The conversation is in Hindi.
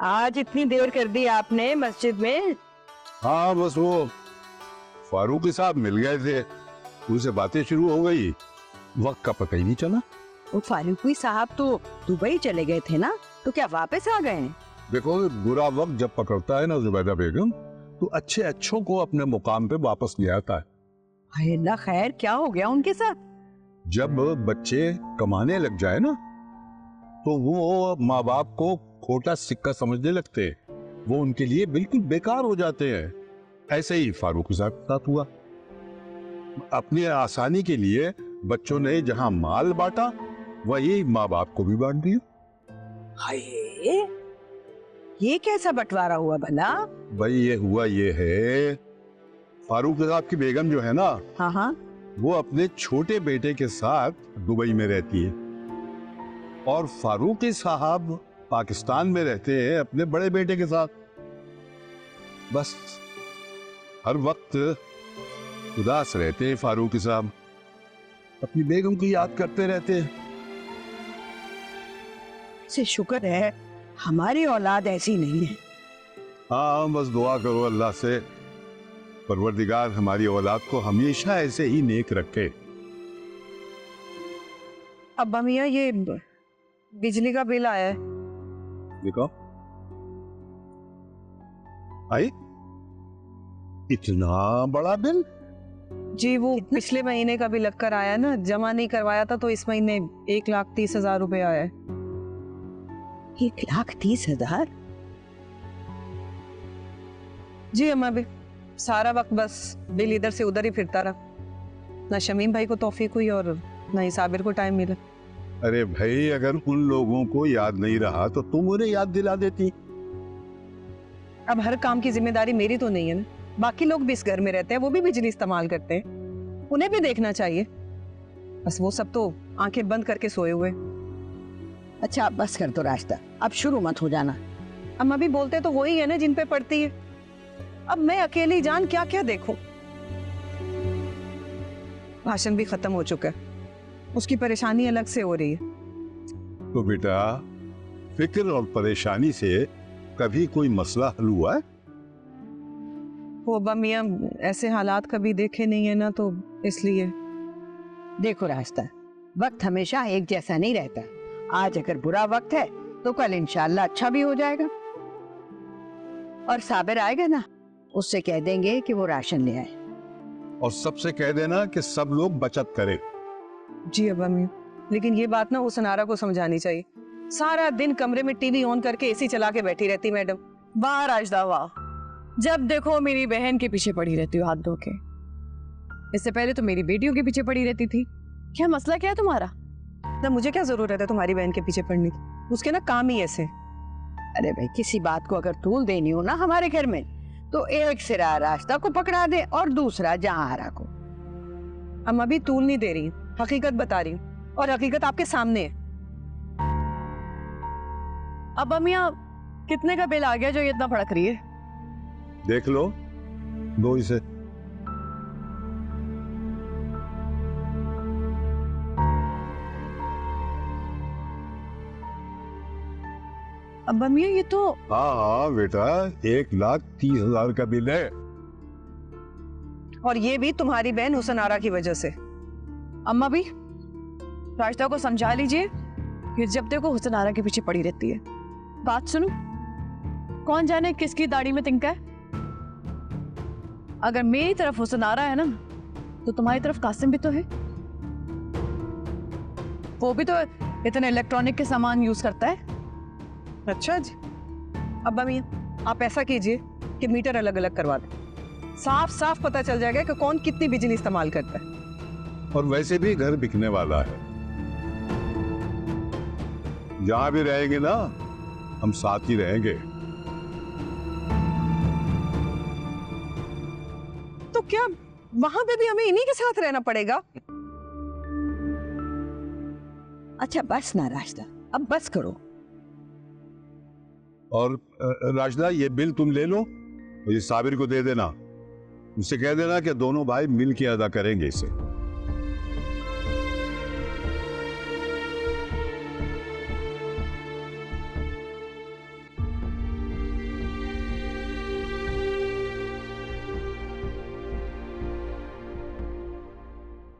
आज इतनी देर कर दी आपने मस्जिद में। हाँ बस वो फारूकी साहब मिल गए थे, उनसे बातें शुरू हो गई, वक्त का पता ही नहीं चला। वो फारूकी साहब तो दुबई चले गए थे ना, तो क्या वापस आ गए हैं? देखो बुरा वक्त जब पकड़ता है ना जुबैदा बेगम, तो अच्छे अच्छों को अपने मुकाम पे वापस ले आता है। हाय अल्लाह, खैर क्या हो गया उनके साथ? जब बच्चे कमाने लग जाए ना, तो वो माँ बाप को खोटा सिक्का समझने लगते हैं, वो उनके लिए बिल्कुल बेकार हो जाते हैं। ऐसे ही फारूकी साहब के साथ हुआ। अपनी आसानी के लिए बच्चों ने जहां माल बांटा, वही माँ बाप को भी बांट दिया। हाय, ये कैसा बंटवारा हुआ भला? भाई ये हुआ ये है, फारूक साहब की बेगम जो है ना, हाँ हाँ, वो अपने छोटे बेटे के साथ दुबई में रहती है, और फारूकी साहब पाकिस्तान में रहते हैं अपने बड़े बेटे के साथ। बस हर वक्त उदास रहते हैं फारूकी साहब, अपनी बेगम को याद करते रहते हैं। से शुक्र है हमारी औलाद ऐसी नहीं है। हाँ बस दुआ करो अल्लाह से, परवरदिगार हमारी औलाद को हमेशा ऐसे ही नेक रखे। अब्बा मियाँ, ये बिजली का बिल आया है। देखो आई, इतना बड़ा बिल? जी, वो पिछले महीने का भी लगकर आया ना, जमा नहीं करवाया था तो इस महीने 1,30,000 रुपए आया है। 1,30,000? जी अम्मा, भी सारा वक्त बस बिल इधर से उधर ही फिरता रहा। ना शमीम भाई को तौफीक हुई और ना ही साबिर को टाइम मिला। अरे भाई, अगर उन लोगों को याद नहीं रहा तो तुम उन्हें याद दिला देती। अब हर काम की जिम्मेदारी मेरी तो नहीं है ना, बाकी लोग भी इस घर में रहते हैं, वो भी बिजली इस्तेमाल करते हैं, उन्हें भी देखना चाहिए। बस वो सब तो आंखें बंद करके सोए हुए। अच्छा अब बस कर दो रास्ता, अब शुरू मत हो जाना। अम्मा भी बोलते तो वही है ना जिन पे पड़ती है। अब मैं अकेली जान क्या क्या देखूं। भाषण भी खत्म हो चुका है, उसकी परेशानी अलग से हो रही है। तो बेटा, फिक्र और परेशानी से कभी कोई मसला हल हुआ है? वो अब्बा मियाँ ऐसे हालात कभी देखे नहीं है ना, तो इसलिए। देखो रास्ता, वक्त हमेशा एक जैसा नहीं रहता। आज अगर बुरा वक्त है तो कल इंशाल्लाह अच्छा भी हो जाएगा। और साबिर आएगा ना, उससे कह देंगे कि वो राशन ले आए। और सबसे कह देना कि सब लोग बचत करें। जी अब्बा मियाँ, लेकिन ये बात ना उस अनारा को समझानी चाहिए। सारा दिन कमरे में टीवी ऑन करके एसी चला के बैठी रहती मैडम। वाह राजदा वाह, जब देखो मेरी बहन के पीछे पड़ी रहती हो हाथ धो के। इससे पहले तो मेरी बेटियों के पीछे पड़ी रहती थी। क्या मसला क्या है तुम्हारा? ना मुझे क्या जरूरत है तुम्हारी बहन के पीछे पड़ने की, उसके ना काम ही ऐसे। अरे भाई, किसी बात को अगर तूल देनी हो ना हमारे घर में, तो एक सिरा रास्ता को पकड़ा दे और दूसरा जहां को। अम्मा भी तूल नहीं दे रही, हकीकत बता रही हूँ, और हकीकत आपके सामने है। अब अमिया, कितने का बिल आ गया जो ये इतना भड़क रही है? देख लो, दो इसे। अब अमिया, ये तो हाँ हाँ बेटा, 1,30,000 का बिल है। और ये भी तुम्हारी बहन हुसनारा की वजह से। अम्मा भी राजदा को समझा लीजिए कि जब देखो हुसनारा के पीछे पड़ी रहती है। बात सुनो, कौन जाने किसकी दाढ़ी में तिनका है। अगर मेरी तरफ हुसनारा है ना, तो तुम्हारी तरफ कासिम भी तो है। वो भी तो इतने इलेक्ट्रॉनिक के सामान यूज करता है। अच्छा जी, अब्बा मियाँ आप ऐसा कीजिए कि मीटर अलग अलग करवा दें, साफ साफ पता चल जाएगा कि कौन कितनी बिजली इस्तेमाल करता है। और वैसे भी घर बिकने वाला है, जहां भी रहेंगे ना हम साथ ही रहेंगे। तो क्या वहां पे भी हमें इन्हीं के साथ रहना पड़ेगा? अच्छा बस ना रास्ता, अब बस करो। और राजदा, ये बिल तुम ले लो और ये साबिर को दे देना। उनसे कह देना कि दोनों भाई मिल के अदा करेंगे इसे।